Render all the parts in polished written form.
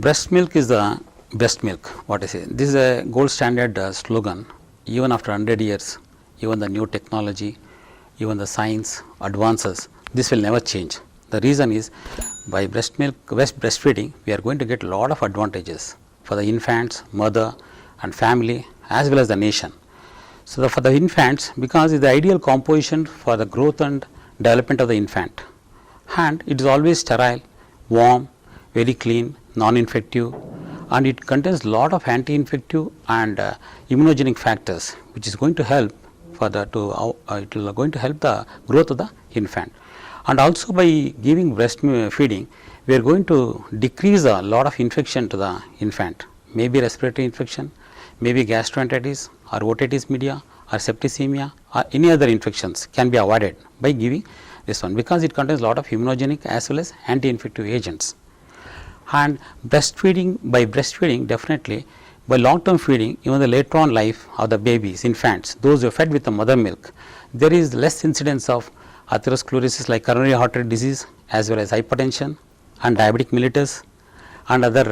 breast milk is the best milk, what I say. This is a gold standard slogan. Even after 100 years, even the new technology, even the science advances, this will never change. The reason is, by breastfeeding, we are going to get a lot of advantages for the infants, mother and family, as well as the nation. So, for the infants, because it is the ideal composition for the growth and development of the infant, and it is always sterile, warm, very clean, non-infective, and it contains lot of anti-infective and immunogenic factors, which is going to help for the it will going to help the growth of the infant. And also by giving breastfeeding, we are going to decrease a lot of infection to the infant, maybe respiratory infection, maybe gastroenteritis or otitis media or septicemia or any other infections can be avoided by giving this one, because it contains lot of immunogenic as well as anti-infective agents. And by breastfeeding, definitely by long term feeding, even the later on life of the babies, infants, those who are fed with the mother milk, there is less incidence of atherosclerosis like coronary artery disease, as well as hypertension and diabetic mellitus and other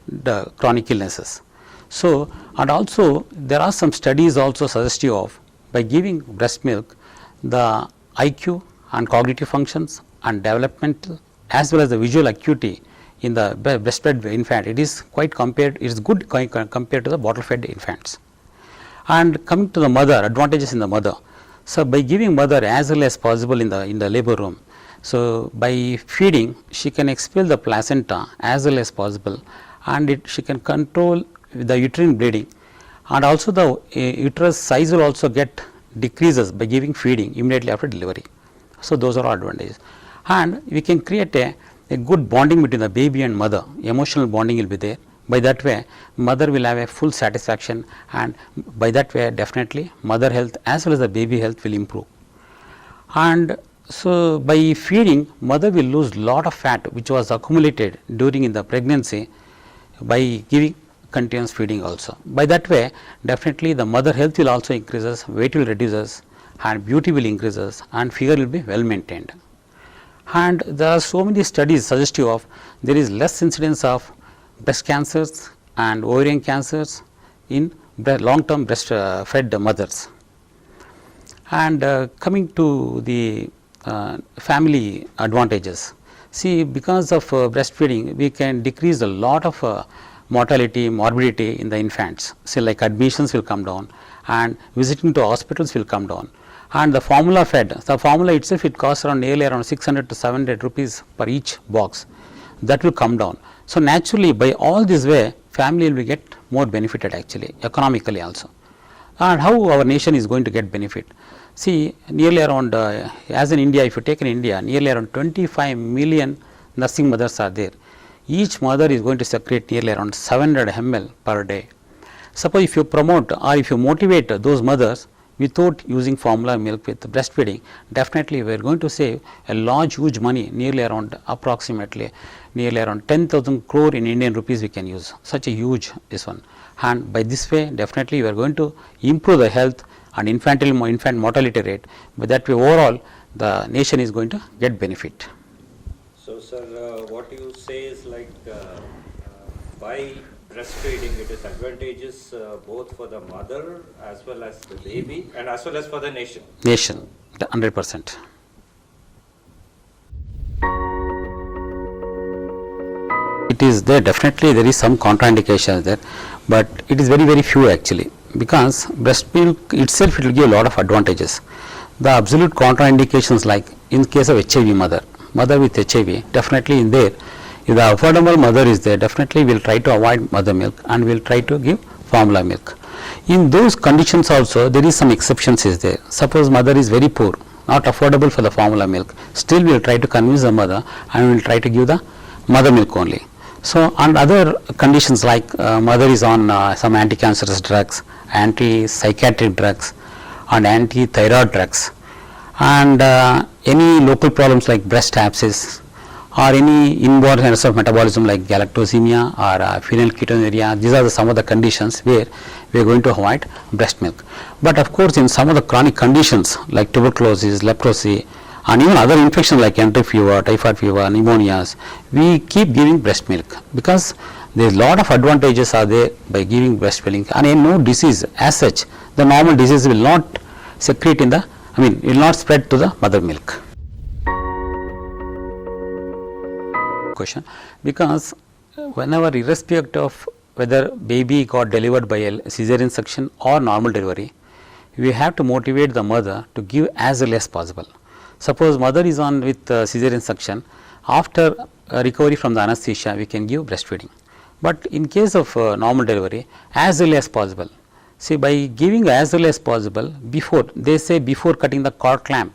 the chronic illnesses. So, and also there are some studies also suggestive of, by giving breast milk, the IQ and cognitive functions and developmental as well as the visual acuity in the breastfed infant, it is quite compared, it is good compared to the bottle fed infants. And coming to the mother, advantages in the mother. So, by giving mother as early as possible in the labor room, so by feeding she can expel the placenta as early as possible, and she can control the uterine bleeding, and also the uterus size will also get decreases by giving feeding immediately after delivery. So, those are advantages, and we can create a good bonding between the baby and mother, emotional bonding will be there. By that way, mother will have a full satisfaction, and by that way definitely mother health as well as the baby health will improve. And so, by feeding, mother will lose lot of fat which was accumulated during in the pregnancy by giving continuous feeding also. By that way, definitely the mother health will also increases, weight will reduces and beauty will increases and figure will be well maintained. And there are so many studies suggestive of there is less incidence of breast cancers and ovarian cancers in long term breastfed mothers. And coming to the family advantages, see, because of breastfeeding we can decrease a lot of mortality, morbidity in the infants. Say like admissions will come down and visiting to hospitals will come down, and the formula fed, the formula itself it costs nearly around 600 to 700 rupees per each box, that will come down. So, naturally by all this way family will get more benefited actually economically also. And how our nation is going to get benefit? See, nearly around as in India, if you take in India, nearly around 25 million nursing mothers are there. Each mother is going to secrete nearly around 700 ml per day. Suppose if you promote or if you motivate those mothers without using formula milk with breastfeeding, definitely we are going to save a large huge money, nearly around approximately nearly around 10,000 crore in Indian rupees we can use, such a huge this one. And by this way definitely we are going to improve the health and infant mortality rate. By that way overall the nation is going to get benefit. So, sir, what you say is like by breastfeeding it is advantageous both for the mother as well as the baby and as well as for the nation. 100%. It is there, definitely there is some contraindications there, but it is very few actually, because breast milk itself it will give a lot of advantages. The absolute contraindications, like in case of HIV mother with HIV, definitely in there, if the affordable mother is there, definitely we will try to avoid mother milk and we will try to give formula milk. In those conditions also there is some exceptions is there. Suppose mother is very poor, not affordable for the formula milk, still we will try to convince the mother and we will try to give the mother milk only. So, and other conditions like mother is on some anti-cancerous drugs, anti-psychiatric drugs and anti-thyroid drugs, and any local problems like breast abscess or any inborn errors of metabolism like galactosemia or phenylketonuria. These are some of the conditions where we are going to avoid breast milk. But of course, in some of the chronic conditions like tuberculosis, leprosy and even other infections like entry fever, typhoid fever, pneumonias, we keep giving breast milk, because There is lot of advantages are there by giving breastfeeding, and no disease as such. The normal disease will not secrete in the, will not spread to the mother milk. Question, because whenever irrespective of whether baby got delivered by a cesarean section or normal delivery, we have to motivate the mother to give as early as possible. Suppose mother is on with cesarean section, after recovery from the anesthesia we can give breastfeeding. But in case of normal delivery, as early as possible. See, by giving as early as possible, before, they say before cutting the cord clamp,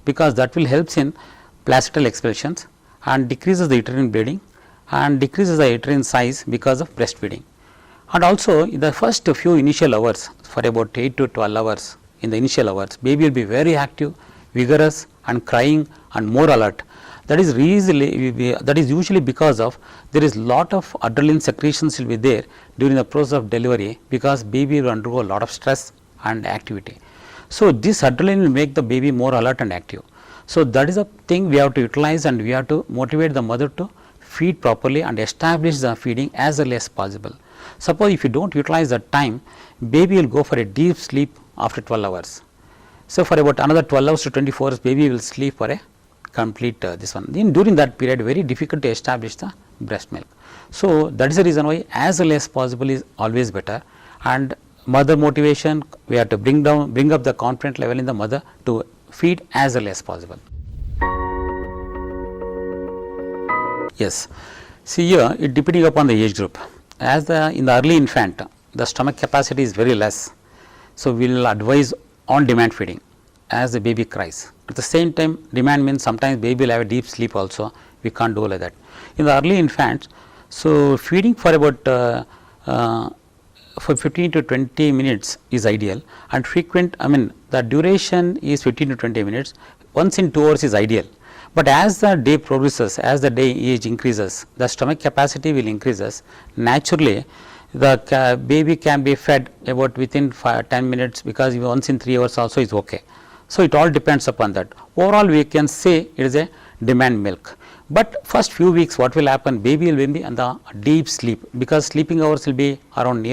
because that will helps in placental expulsions and decreases the uterine bleeding and decreases the uterine size because of breastfeeding. And also in the first few initial hours, for about 8 to 12 hours, in the initial hours, baby will be very active, vigorous and crying and more alert. That is usually because of there is lot of adrenaline secretions will be there during the process of delivery, because baby will undergo a lot of stress and activity. So this adrenaline will make the baby more alert and active. So that is a thing we have to utilize, and we have to motivate the mother to feed properly and establish the feeding as early as possible. Suppose if you don't utilize that time, baby will go for a deep sleep after 12 hours. So for about another 12 hours to 24 hours, baby will sleep for a complete this one. Then during that period, very difficult to establish the breast milk. So that is the reason why as early as possible is always better. And mother motivation, we have to bring up the confidence level in the mother to feed as early as possible. Yes, see here it depending upon the age group. As in the early infant, the stomach capacity is very less, so we will advise on demand feeding as the baby cries. At the same time, demand means sometimes baby will have a deep sleep also, we can't do like that. In the early infants, so feeding for about for 15 to 20 minutes is ideal, and frequent, the duration is 15 to 20 minutes, once in 2 hours is ideal. But as the day progresses, as the day age increases, the stomach capacity will increases. Naturally, the baby can be fed about within 10 minutes, because once in 3 hours also is okay. So it all depends upon that. Overall, we can say it is a demand milk. But first few weeks, what will happen? Baby will be in the deep sleep, because sleeping hours will be around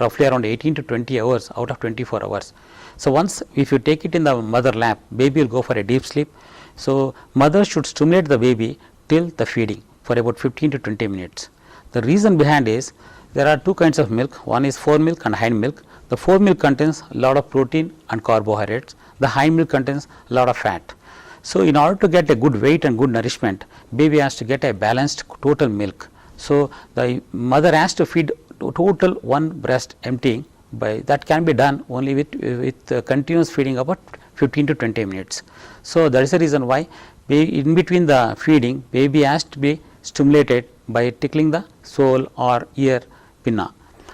roughly around 18 to 20 hours out of 24 hours. So once if you take it in the mother lap, baby will go for a deep sleep. So mother should stimulate the baby till the feeding for about 15 to 20 minutes. The reason behind is there are two kinds of milk. One is fore milk and hind milk. The fore milk contains a lot of protein and carbohydrates. The hind milk contains a lot of fat. So in order to get a good weight and good nourishment, baby has to get a balanced total milk. So the mother has to feed total one breast emptying. By that can be done only with continuous feeding about 15 to 20 minutes. So that is the reason why in between the feeding, baby has to be stimulated by tickling the sole or ear pinna.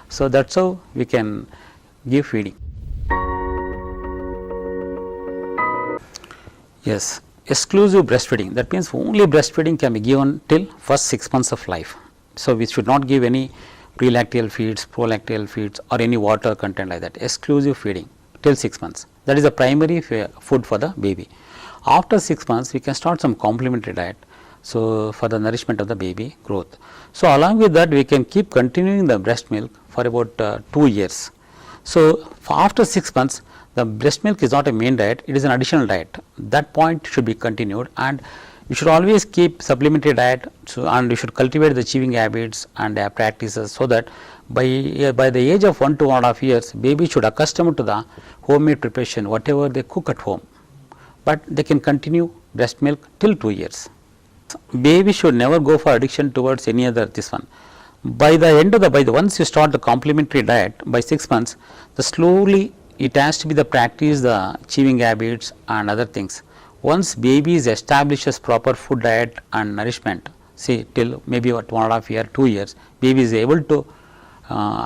So that's how we can give feeding. Yes, exclusive breastfeeding, that means only breastfeeding can be given till first 6 months of life. So we should not give any prelacteal feeds, prolacteal feeds or any water content like that. Exclusive feeding till 6 months. That is the primary food for the baby. After 6 months, we can start some complementary diet. So for the nourishment of the baby growth. So along with that, we can keep continuing the breast milk for about 2 years. So after 6 months, the breast milk is not a main diet, it is an additional diet. That point should be continued, and you should always keep supplementary diet, and you should cultivate the chewing habits and practices, so that by the age of 1 to 1.5 years, baby should accustom to the homemade preparation, whatever they cook at home, but they can continue breast milk till 2 years. Baby should never go for addiction towards any other this one. By the end of once you start the complementary diet by 6 months, slowly it has to be the practice, the chewing habits and other things. Once baby is establishes proper food diet and nourishment, say till maybe 1.5 year, 2 years, baby is able to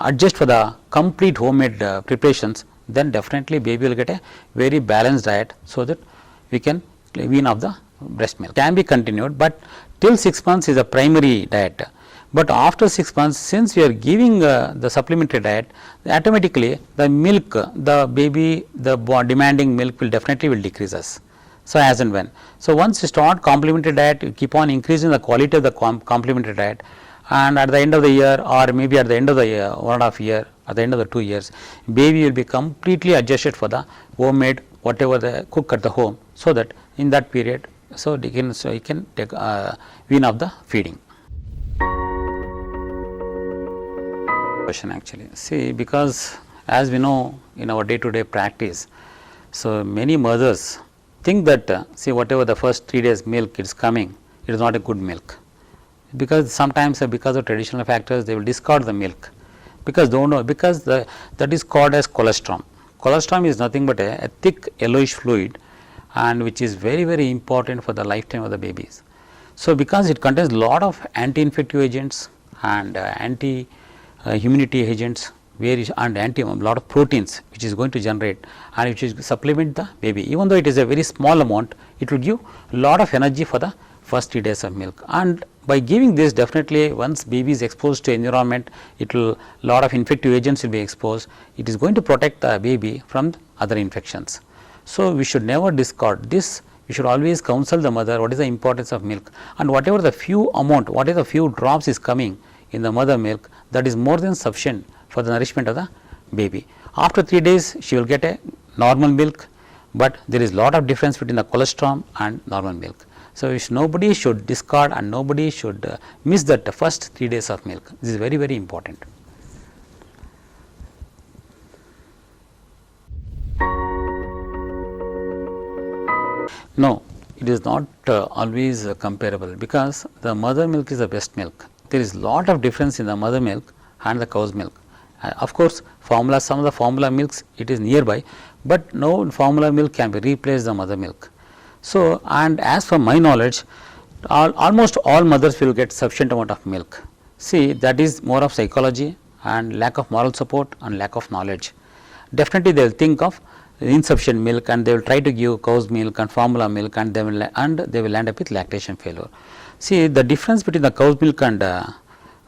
adjust for the complete homemade preparations, then definitely baby will get a very balanced diet, so that we can wean off the breast milk. Can be continued, but till 6 months is a primary diet. But after 6 months, since we are giving the supplementary diet, automatically the milk, the baby, the demanding milk will definitely decreases. So as and when. So once you start complementary diet, you keep on increasing the quality of the complementary diet, and at the end of the year, or maybe at the end of the year, 1.5 year, at the end of the 2 years, baby will be completely adjusted for the homemade whatever they cook at the home, so that in that period, so he can take wean off the feeding. Question actually, see, because as we know in our day-to-day practice, so many mothers think that see, whatever the first 3 days milk is coming, it is not a good milk, because sometimes because of traditional factors they will discard the milk, because don't know, because that is called as colostrum. Colostrum is nothing but a thick yellowish fluid, and which is very, very important for the lifetime of the babies. So because it contains lot of anti-infective agents and anti-immunity agents, and a lot of proteins which is going to generate and which is supplement the baby. Even though it is a very small amount, it will give lot of energy for the first 3 days of milk. And by giving this, definitely once baby is exposed to environment, it will lot of infective agents will be exposed. It is going to protect the baby from other infections. So we should never discard this. We should always counsel the mother what is the importance of milk, and whatever the few amount, whatever the few drops is coming in the mother milk, that is more than sufficient for the nourishment of the baby. After 3 days she will get a normal milk, but there is lot of difference between the colostrum and normal milk. So nobody should discard and nobody should miss that first 3 days of milk. This is very, very important. No, it is not always comparable, because the mother milk is the best milk. There is lot of difference in the mother milk and the cow's milk. Of course, formula, some of the formula milks it is nearby, but no formula milk can be replaced the mother milk. So, and as for my knowledge, almost all mothers will get sufficient amount of milk. See, that is more of psychology and lack of moral support and lack of knowledge. Definitely they will think of insufficient milk, and they will try to give cow's milk and formula milk, and they will end up with lactation failure. See, the difference between the cow's milk and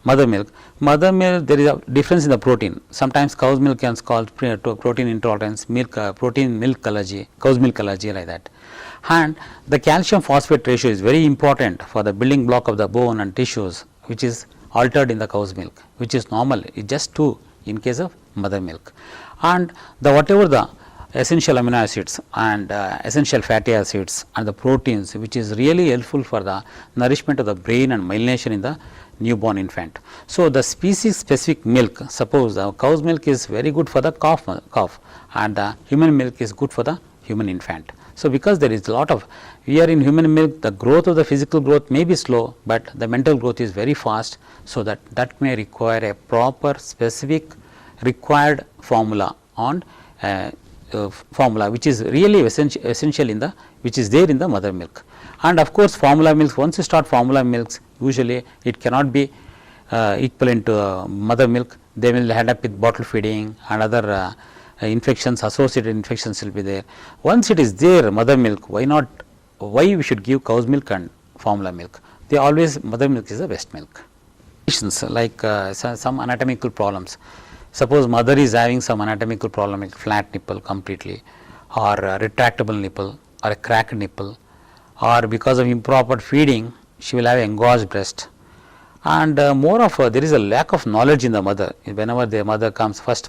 mother milk, there is a difference in the protein. Sometimes cow's milk is called protein intolerance, protein milk allergy, cow's milk allergy, like that. And the calcium phosphate ratio is very important for the building block of the bone and tissues, which is altered in the cow's milk, which is normal, it is just 2 in case of mother milk. And the whatever the essential amino acids and essential fatty acids and the proteins, which is really helpful for the nourishment of the brain and myelination in the newborn infant. So the species specific milk, suppose the cow's milk is very good for the calf, and the human milk is good for the human infant. So because there is a lot of, here in human milk, the growth of the physical growth may be slow, but the mental growth is very fast, so that may require a proper specific required formula on formula, which is really essential in the, which is there in the mother milk. And of course, formula milks, once you start formula milks, usually it cannot be equivalent to mother milk. They will end up with bottle feeding and other infections, associated infections will be there. Once it is there, mother milk, why not, why we should give cow's milk and formula milk? They always, mother milk is the best milk. Like some anatomical problems. Suppose mother is having some anatomical problem like flat nipple completely, or a retractable nipple, or a cracked nipple, or because of improper feeding she will have engorged breast. And more of there is a lack of knowledge in the mother. Whenever the mother comes, first